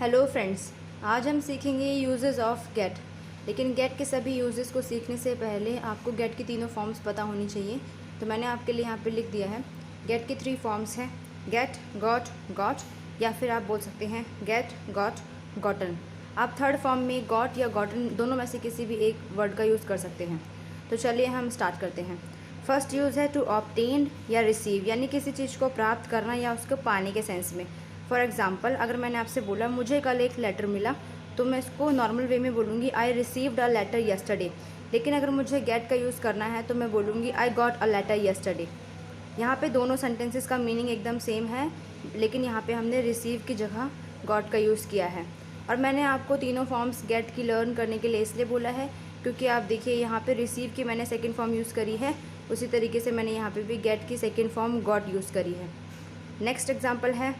Hello friends, आज हम सीखेंगे यूजेस ऑफ गेट। लेकिन गेट के सभी यूजेस को सीखने से पहले आपको गेट की तीनों फॉर्म्स पता होनी चाहिए। तो मैंने आपके लिए यहाँ पे लिख दिया है। गेट की 3 फॉर्म्स हैं, गेट, गॉट, गॉट, या फिर आप बोल सकते हैं गेट, गॉट, गॉटन। आप थर्ड फॉर्म में गॉट या गॉटन दोनों में से किसी भी एक वर्ड का यूज़ कर सकते हैं। तो चलिए हम स्टार्ट करते हैं। फर्स्ट यूज़ है टू ऑब्टेन या रिसीव, यानी किसी चीज़ को प्राप्त करना या उसको पाने के सेंस में। फॉर एग्ज़ाम्पल, अगर मैंने आपसे बोला मुझे कल एक लेटर मिला, तो मैं इसको नॉर्मल वे में बोलूँगी I received a letter yesterday. लेकिन अगर मुझे गेट का यूज़ करना है तो मैं बोलूँगी I got a letter yesterday. यहाँ पे दोनों सेंटेंसेस का मीनिंग एकदम सेम है, लेकिन यहाँ पे हमने रिसीव की जगह गॉट का यूज़ किया है। और मैंने आपको तीनों फॉर्म्स गेट की लर्न करने के लिए इसलिए बोला है क्योंकि आप देखिए यहाँ पे रिसीव की मैंने सेकेंड फॉर्म यूज़ करी है, उसी तरीके से मैंने यहाँ पे भी गेट की सेकेंड फॉर्म गॉट यूज़ करी है। नेक्स्ट एग्जाम्पल है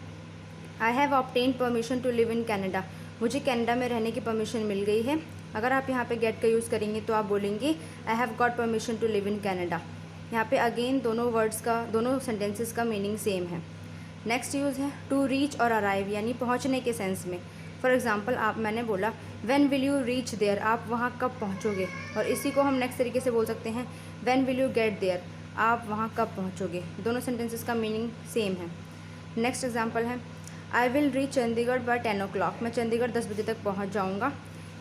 I have obtain permission to live in Canada. मुझे कनाडा में रहने की परमिशन मिल गई है। अगर आप यहाँ पे गेट का यूज़ करेंगे तो आप बोलेंगे I have got permission to live in Canada. यहाँ पे अगेन दोनों सेंटेंसेस का मीनिंग सेम है। नेक्स्ट यूज़ है टू रीच और अराइव, यानी पहुँचने के सेंस में। फॉर एग्ज़ाम्पल, मैंने बोला when will you reach there, आप वहाँ कब पहुँचोगे। और इसी को हम नेक्स्ट तरीके से बोल सकते हैं when will you get there, आप वहाँ कब पहुँचोगे। दोनों सेंटेंसेस का मीनिंग सेम है। नेक्स्ट एग्जाम्पल है I will reach Chandigarh by 10 o'clock। मैं चंडीगढ़ 10 बजे तक पहुंच जाऊंगा।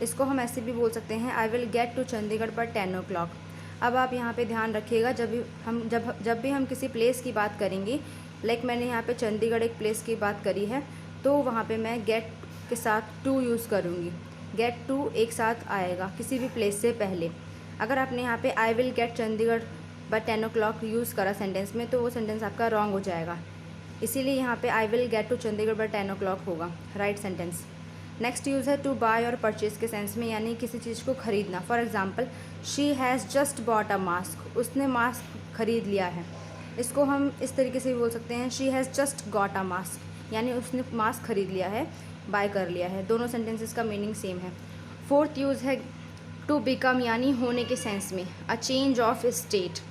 इसको हम ऐसे भी बोल सकते हैं I will get to Chandigarh by 10 o'clock। अब आप यहाँ पे ध्यान रखिएगा, जब भी हम किसी प्लेस की बात करेंगे, लाइक मैंने यहाँ पे चंडीगढ़ एक प्लेस की बात करी है, तो वहाँ पे मैं गेट के साथ टू यूज़ करूँगी। गेट टू एक साथ आएगा किसी भी प्लेस से पहले। अगर आपने यहाँ पे I will get Chandigarh by 10 o'clock use करा सेंटेंस में, तो वो सेंटेंस आपका रॉन्ग हो जाएगा। इसीलिए यहाँ पे I will get to Chandigarh by 10 o'clock होगा राइट सेंटेंस। नेक्स्ट यूज़ है टू बाय और परचेज़ के सेंस में, यानी किसी चीज़ को ख़रीदना। For example, she has just bought a mask, उसने मास्क खरीद लिया है। इसको हम इस तरीके से भी बोल सकते हैं she has just got a mask, यानी उसने मास्क खरीद लिया है, बाय कर लिया है। दोनों सेंटेंसेस का मीनिंग सेम है। फोर्थ यूज़ है टू बिकम, यानी होने के सेंस में, a change of state.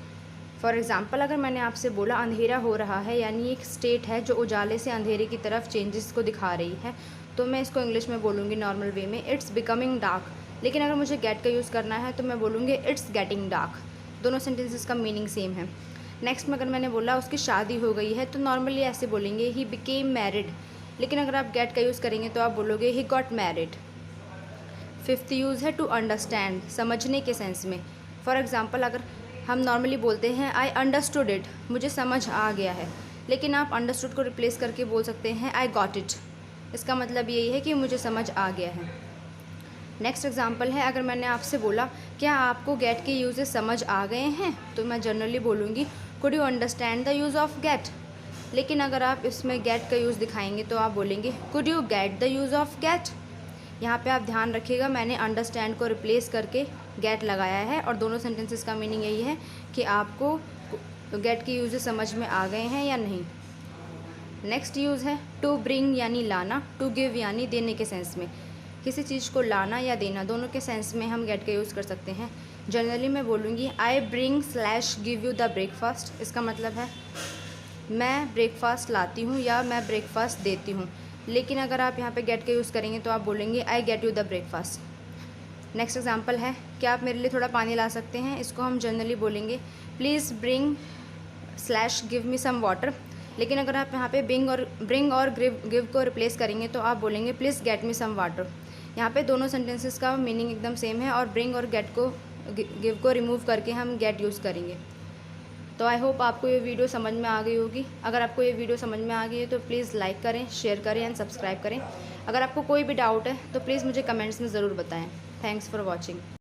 For example, अगर मैंने आपसे बोला अंधेरा हो रहा है, यानी एक स्टेट है जो उजाले से अंधेरे की तरफ चेंजेस को दिखा रही है, तो मैं इसको इंग्लिश में बोलूँगी नॉर्मल वे में इट्स बिकमिंग डार्क। लेकिन अगर मुझे गेट का यूज़ करना है तो मैं बोलूँगी इट्स गेटिंग डार्क। दोनों सेंटेंसेस का मीनिंग सेम है। नेक्स्ट में अगर मैंने बोला उसकी शादी हो गई है, तो नॉर्मली ऐसे बोलेंगे ही बिकेम मैरिड। लेकिन अगर आप गेट का यूज़ करेंगे तो आप बोलोगे he got married. Fifth use है टू अंडरस्टैंड, समझने के सेंस में। फॉर एग्ज़ाम्पल, अगर हम नॉर्मली बोलते हैं आई अंडरस्टूड इट, मुझे समझ आ गया है, लेकिन आप अंडरस्टूड को रिप्लेस करके बोल सकते हैं आई गॉट इट। इसका मतलब यही है कि मुझे समझ आ गया है। नेक्स्ट एग्जांपल है, अगर मैंने आपसे बोला क्या आपको गेट के यूजेस समझ आ गए हैं, तो मैं जनरली बोलूँगी could you understand the use of get. लेकिन अगर आप इसमें गेट का यूज़ दिखाएंगे तो आप बोलेंगे could you get the use of get. यहाँ पे आप ध्यान रखिएगा, मैंने अंडरस्टैंड को रिप्लेस करके गेट लगाया है, और दोनों सेंटेंसेस का मीनिंग यही है कि आपको गेट के यूज़ समझ में आ गए हैं या नहीं। नेक्स्ट यूज़ है टू ब्रिंग, यानी लाना, टू गिव यानी देने के सेंस में। किसी चीज़ को लाना या देना, दोनों के सेंस में हम गेट का यूज़ कर सकते हैं। जनरली मैं बोलूँगी I bring / give you the breakfast. इसका मतलब है मैं ब्रेकफास्ट लाती हूँ या मैं ब्रेकफास्ट देती हूँ। लेकिन अगर आप यहाँ पे गेट का यूज़ करेंगे तो आप बोलेंगे I get you the breakfast. Next example है क्या आप मेरे लिए थोड़ा पानी ला सकते हैं। इसको हम जनरली बोलेंगे please bring / give me some water. लेकिन अगर आप यहाँ पे ब्रिंग और गिव को रिप्लेस करेंगे तो आप बोलेंगे please get me some water. यहाँ पे दोनों सेंटेंसेस का मीनिंग एकदम सेम है, और ब्रिंग और गेट को गिव को रिमूव करके हम गेट यूज़ करेंगे। तो आई होप आपको ये वीडियो समझ में आ गई होगी। अगर आपको ये वीडियो समझ में आ गई है तो प्लीज़ लाइक करें, शेयर करें एंड सब्सक्राइब करें। अगर आपको कोई भी डाउट है तो प्लीज़ मुझे कमेंट्स में ज़रूर बताएं। Thanks for watching.